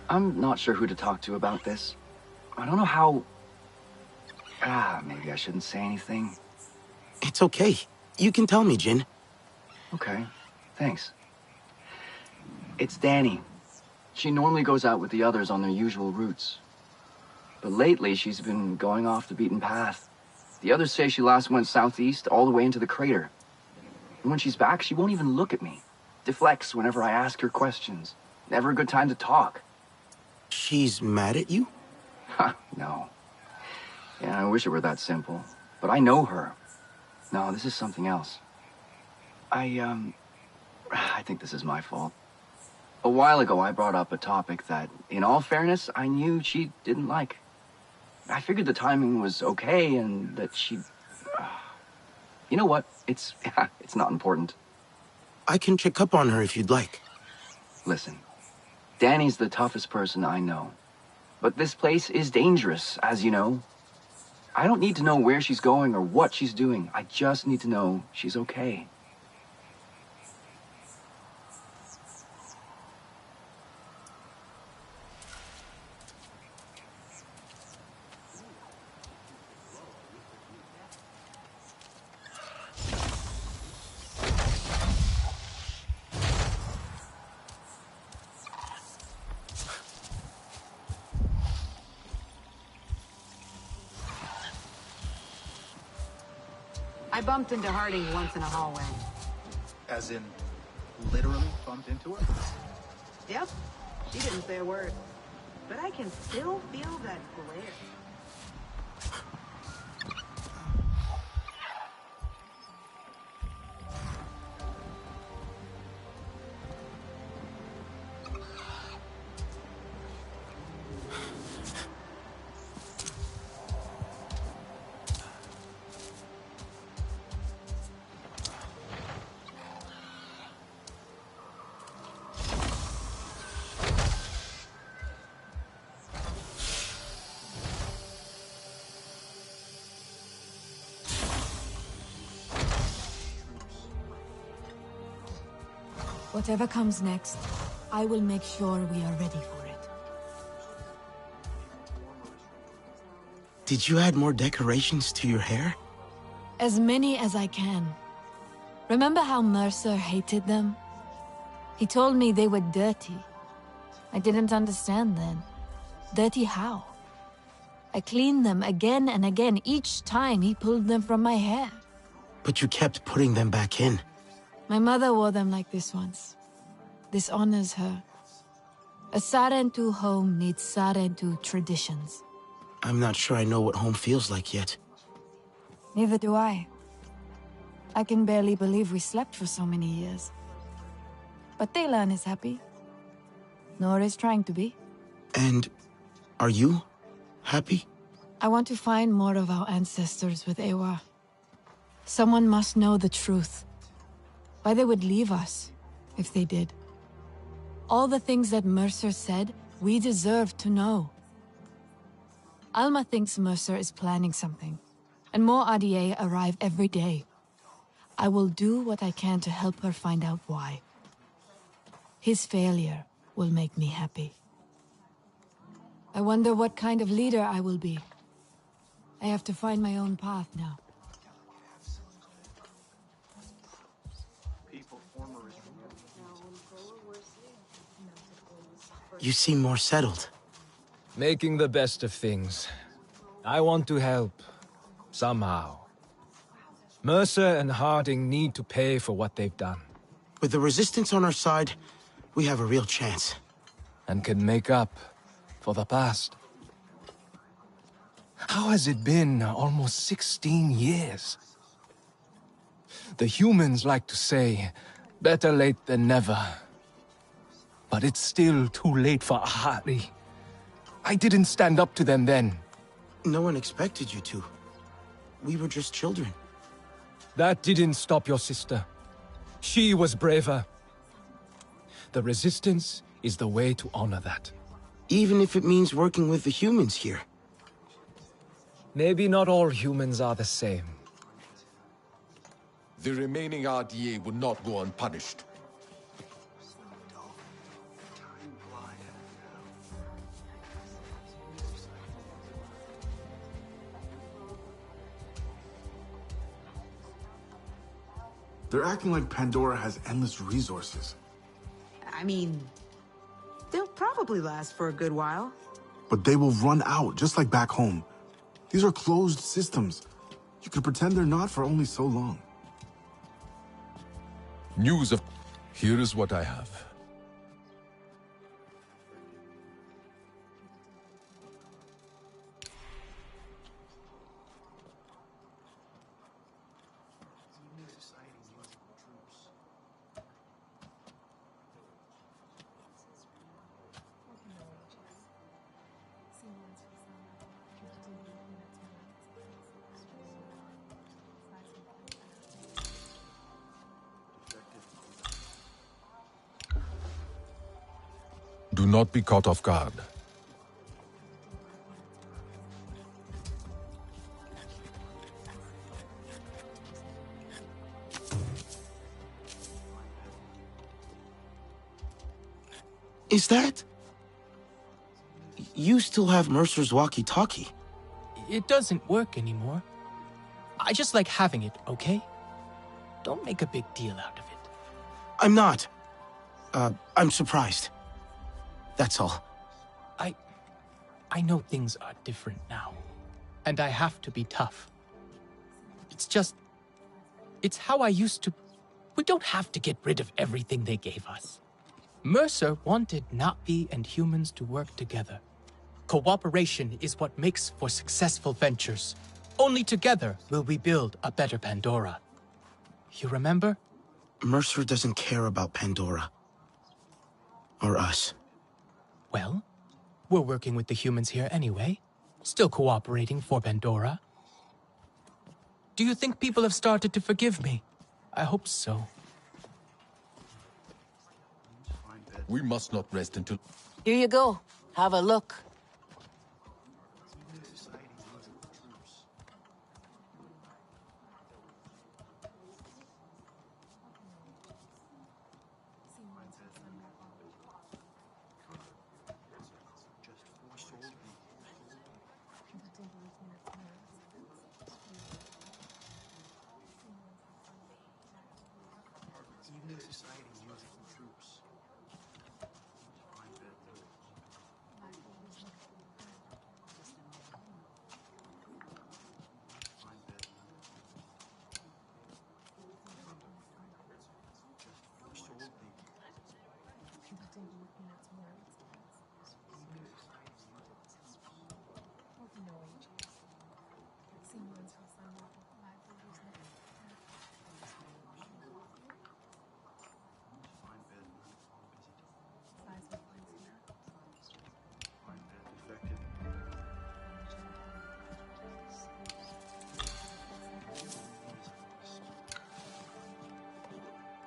I'm not sure who to talk to about this. I don't know how... maybe I shouldn't say anything. It's okay. You can tell me, Jin. Okay, thanks. It's Danny. She normally goes out with the others on their usual routes. But lately, she's been going off the beaten path. The others say she last went southeast all the way into the crater. And when she's back, she won't even look at me. Deflects whenever I ask her questions. Never a good time to talk. She's mad at you? Ha, no. Yeah, I wish it were that simple. But I know her. No, this is something else. I think this is my fault. A while ago, I brought up a topic that, in all fairness, I knew she didn't like. I figured the timing was okay and that she'd... You know what? It's not important. I can check up on her if you'd like. Listen, Danny's the toughest person I know. But this place is dangerous, as you know. I don't need to know where she's going or what she's doing. I just need to know she's okay. I bumped into Harding once in a hallway. As in, literally bumped into her? Yep. She didn't say a word. But I can still feel that glare. Whatever comes next, I will make sure we are ready for it. Did you add more decorations to your hair? As many as I can. Remember how Mercer hated them? He told me they were dirty. I didn't understand then. Dirty how? I cleaned them again and again each time he pulled them from my hair. But you kept putting them back in. My mother wore them like this once. This honors her. A Sarentu home needs Sarentu traditions. I'm not sure I know what home feels like yet. Neither do I. I can barely believe we slept for so many years. But Taylan is happy. Nor is trying to be. And are you happy? I want to find more of our ancestors with Ewa. Someone must know the truth. Why they would leave us, if they did. All the things that Mercer said, we deserve to know. Alma thinks Mercer is planning something, and more RDA arrive every day. I will do what I can to help her find out why. His failure will make me happy. I wonder what kind of leader I will be. I have to find my own path now. You seem more settled. Making the best of things. I want to help. Somehow. Mercer and Harding need to pay for what they've done. With the Resistance on our side, we have a real chance. And can make up for the past. How has it been almost 16 years? The humans like to say, better late than never. But it's still too late for Ahari. I didn't stand up to them then. No one expected you to. We were just children. That didn't stop your sister. She was braver. The Resistance is the way to honor that. Even if it means working with the humans here. Maybe not all humans are the same. The remaining RDA will not go unpunished. They're acting like Pandora has endless resources. I mean, they'll probably last for a good while. But they will run out, just like back home. These are closed systems. You could pretend they're not for only so long. News of... Here is what I have. Do not be caught off guard. Is that... You still have Mercer's walkie-talkie? It doesn't work anymore. I just like having it, okay? Don't make a big deal out of it. I'm not. I'm surprised. That's all. I know things are different now. And I have to be tough. It's just... It's how I used to... We don't have to get rid of everything they gave us. Mercer wanted Nig'va and humans to work together. Cooperation is what makes for successful ventures. Only together will we build a better Pandora. You remember? Mercer doesn't care about Pandora. Or us. Well, we're working with the humans here anyway. Still cooperating for Pandora. Do you think people have started to forgive me? I hope so. We must not rest until... Here you go. Have a look.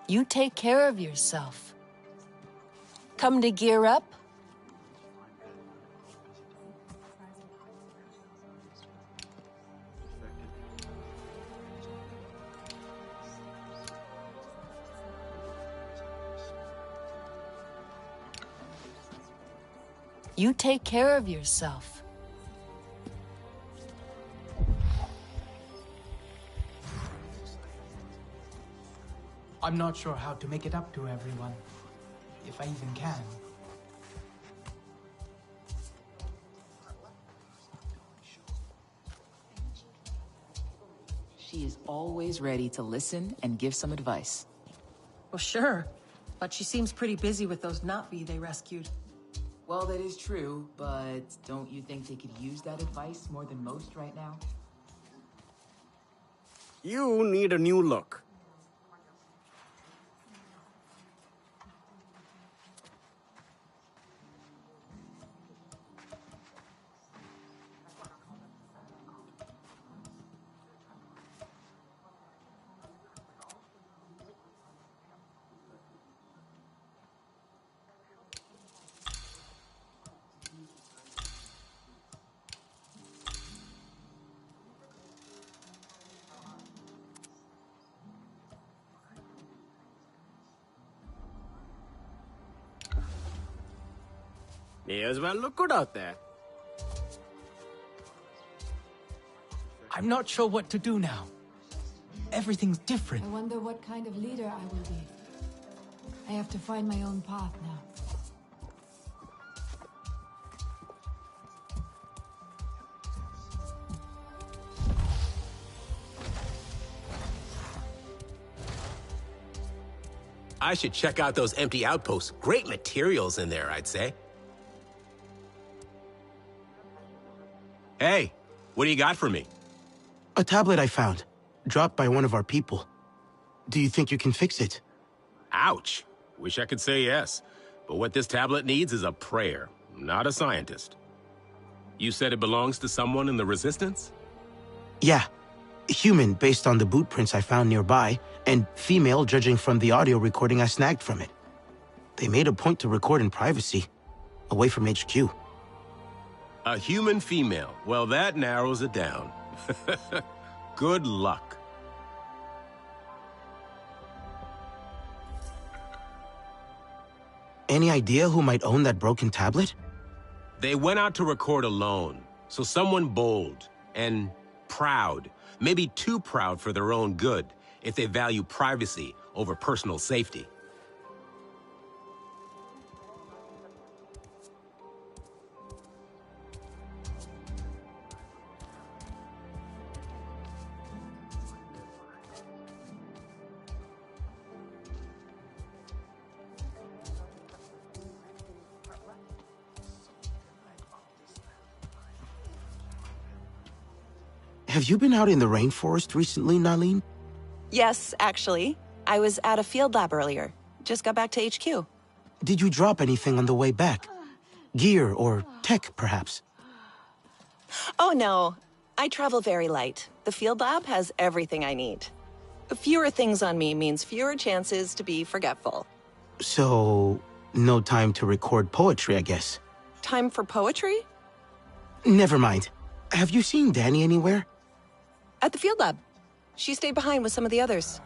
You take care of yourself. Come to gear up? You take care of yourself. I'm not sure how to make it up to everyone. If I even can. She is always ready to listen and give some advice. Well, sure. But she seems pretty busy with those Nig'va they rescued. Well, that is true, but don't you think they could use that advice more than most right now? You need a new look. May as well look good out there. I'm not sure what to do now. everything's different. I wonder what kind of leader I will be. I have to find my own path now. I should check out those empty outposts. Great materials in there, I'd say. Hey, what do you got for me? A tablet I found, dropped by one of our people. Do you think you can fix it? Ouch. Wish I could say yes. But what this tablet needs is a prayer, not a scientist. You said it belongs to someone in the Resistance? Yeah. Human, based on the boot prints I found nearby, and female, judging from the audio recording I snagged from it. They made a point to record in privacy, away from HQ. A human female. Well, that narrows it down. Good luck. Any idea who might own that broken tablet? They went out to record alone, so someone bold and proud. Maybe too proud for their own good, if they value privacy over personal safety. Have you been out in the rainforest recently, Nalin? Yes, actually. I was at a field lab earlier. Just got back to HQ. Did you drop anything on the way back? Gear or tech, perhaps? Oh, no. I travel very light. The field lab has everything I need. Fewer things on me means fewer chances to be forgetful. So, no time to record poetry, I guess. Time for poetry? Never mind. Have you seen Danny anywhere? At the field lab. She stayed behind with some of the others.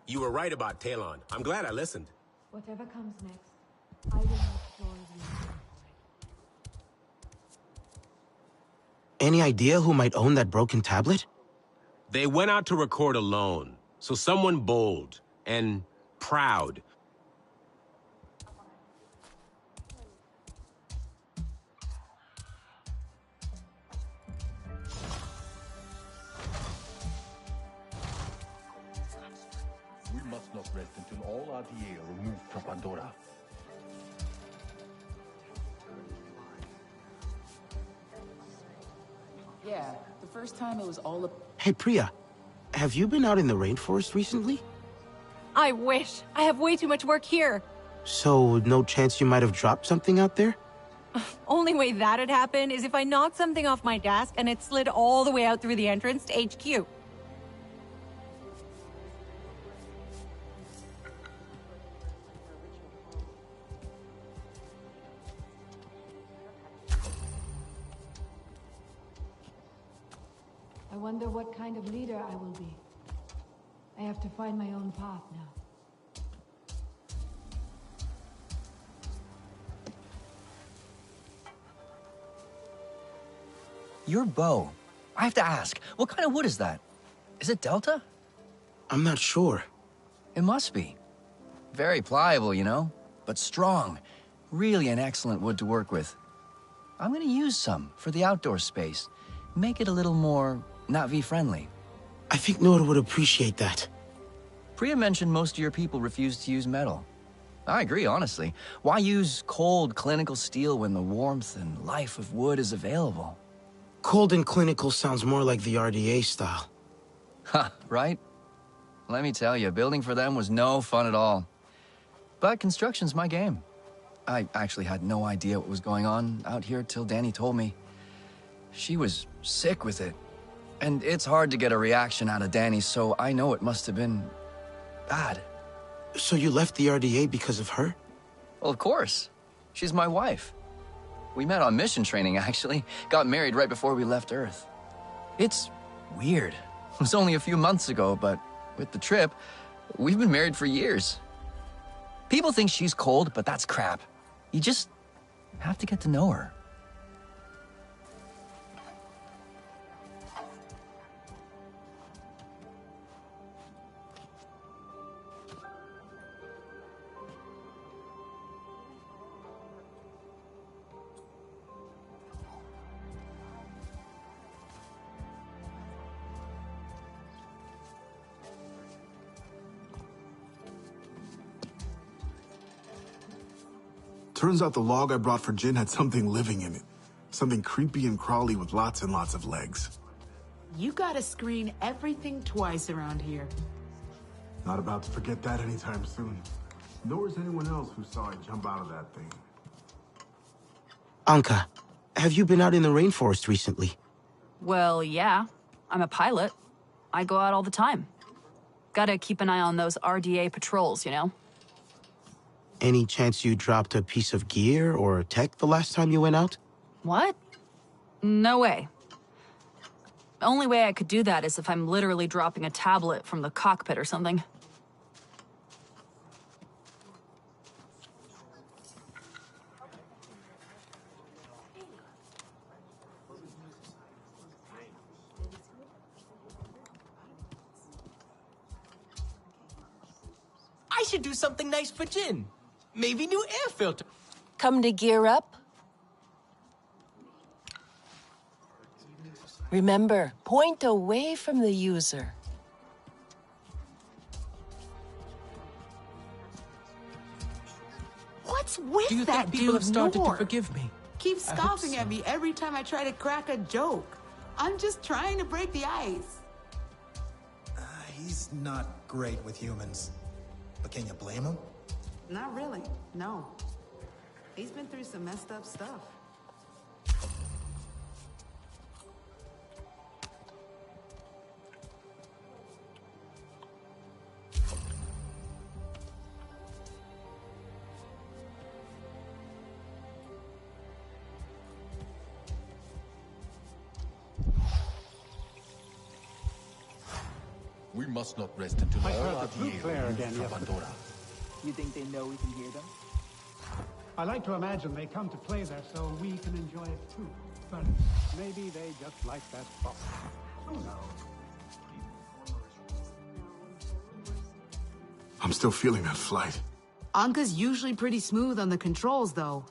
You were right about Talon. I'm glad I listened. Whatever comes next, I will make sure we are. Any idea who might own that broken tablet? They went out to record alone, so someone bold and proud. We must not rest until all RDA are removed from Pandora. Yeah, the first time it was all Hey, Priya, have you been out in the rainforest recently? I wish. I have way too much work here. So, no chance you might have dropped something out there? Only way that'd happen is if I knocked something off my desk and it slid all the way out through the entrance to HQ. I wonder what kind of leader I will be. I have to find my own path now. Your bow. I have to ask, what kind of wood is that? Is it Delta? I'm not sure. It must be. Very pliable, you know, but strong. Really an excellent wood to work with. I'm gonna use some for the outdoor space. Make it a little more Nig'va friendly. I think Nora would appreciate that. Priya mentioned most of your people refuse to use metal. I agree, honestly. Why use cold, clinical steel when the warmth and life of wood is available? Cold and clinical sounds more like the RDA style. Ha, right? Let me tell you, building for them was no fun at all. But construction's my game. I actually had no idea what was going on out here till Danny told me. She was sick with it. And it's hard to get a reaction out of Danny, so I know it must have been bad. So you left the RDA because of her? Well, of course. She's my wife. We met on mission training, actually. Got married right before we left Earth. It's weird. It was only a few months ago, but with the trip, we've been married for years. People think she's cold, but that's crap. You just have to get to know her. Turns out the log I brought for Jin had something living in it. Something creepy and crawly with lots and lots of legs. You gotta screen everything twice around here. Not about to forget that anytime soon. Nor is anyone else who saw it jump out of that thing. Anka, have you been out in the rainforest recently? Well, yeah. I'm a pilot. I go out all the time. Gotta keep an eye on those RDA patrols, you know? Any chance you dropped a piece of gear or tech the last time you went out? What? No way. The only way I could do that is if I'm literally dropping a tablet from the cockpit or something. I should do something nice for Jin. Maybe new air filter. Come to gear up? Remember, point away from the user. What's with Do you that think people dude, have started Nor? to forgive me? Keeps I hope scoffing so. at me every time I try to crack a joke. I'm just trying to break the ice. He's not great with humans. But can you blame him? Not really, no. He's been through some messed up stuff. We must not rest until I all heard our the flute TA player removed again from yesterday. Pandora. You think they know we can hear them? I like to imagine they come to play there so we can enjoy it too. But maybe they just like that spot. Who knows? I'm still feeling that flight. Anka's usually pretty smooth on the controls, though.